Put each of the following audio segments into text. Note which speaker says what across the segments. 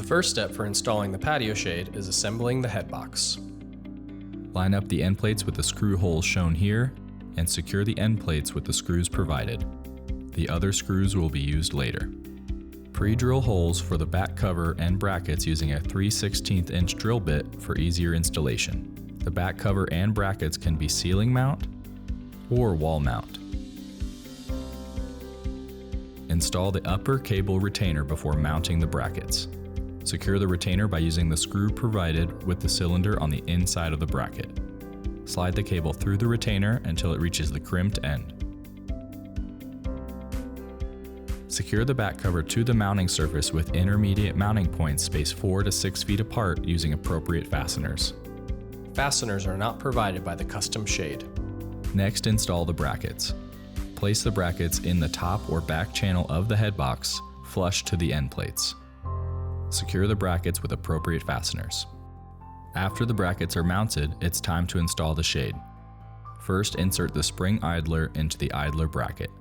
Speaker 1: First step for installing the patio shade is assembling the head box.
Speaker 2: Line up the end plates with the screw holes shown here and secure the end plates with the screws provided. The other screws will be used later. Pre-drill holes for the back cover and brackets using a 3/16 inch drill bit for easier installation. The back cover and brackets can be ceiling mount or wall mount. Install the upper cable retainer before mounting the brackets. Secure the retainer by using the screw provided with the cylinder on the inside of the bracket. Slide the cable through the retainer until it reaches the crimped end. Secure the back cover to the mounting surface with intermediate mounting points spaced 4 to 6 feet apart using appropriate fasteners.
Speaker 1: Fasteners are not provided by the custom shade.
Speaker 2: Next, install the brackets. Place the brackets in the top or back channel of the head box, flush to the end plates. Secure the brackets with appropriate fasteners. After the brackets are mounted, it's time to install the shade. First, insert the spring idler into the idler bracket.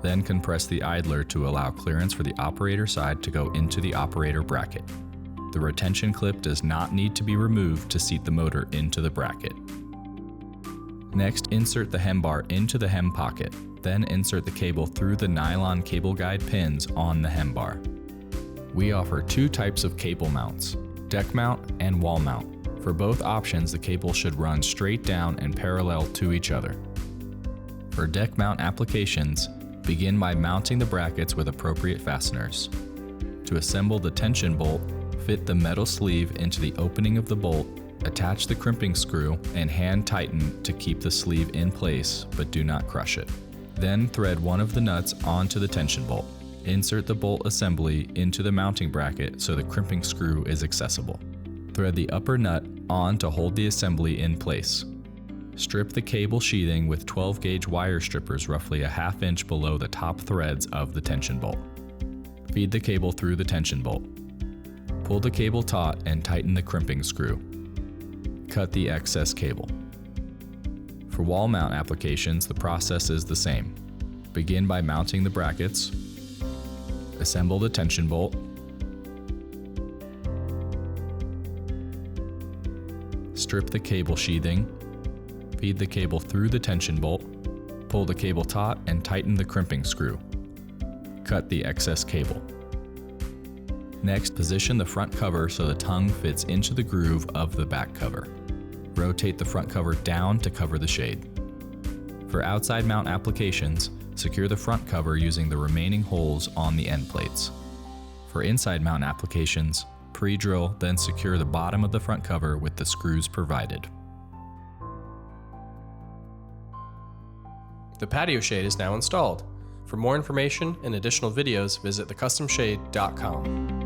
Speaker 2: Then compress the idler to allow clearance for the operator side to go into the operator bracket. The retention clip does not need to be removed to seat the motor into the bracket. Next, insert the hem bar into the hem pocket. Then insert the cable through the nylon cable guide pins on the hem bar. We offer two types of cable mounts, deck mount and wall mount. For both options, the cable should run straight down and parallel to each other. For deck mount applications, begin by mounting the brackets with appropriate fasteners. To assemble the tension bolt, fit the metal sleeve into the opening of the bolt, attach the crimping screw, and hand tighten to keep the sleeve in place, but do not crush it. Then thread one of the nuts onto the tension bolt. Insert the bolt assembly into the mounting bracket so the crimping screw is accessible. Thread the upper nut on to hold the assembly in place. Strip the cable sheathing with 12 gauge wire strippers roughly a ½ inch below the top threads of the tension bolt. Feed the cable through the tension bolt. Pull the cable taut and tighten the crimping screw. Cut the excess cable. For wall mount applications, the process is the same. Begin by mounting the brackets. Assemble the tension bolt. Strip the cable sheathing. Feed the cable through the tension bolt. Pull the cable taut and tighten the crimping screw. Cut the excess cable. Next, position the front cover so the tongue fits into the groove of the back cover. Rotate the front cover down to cover the shade. For outside mount applications, secure the front cover using the remaining holes on the end plates. For inside mount applications, pre-drill, then secure the bottom of the front cover with the screws provided.
Speaker 1: The patio shade is now installed. For more information and additional videos, visit thecustomshade.com.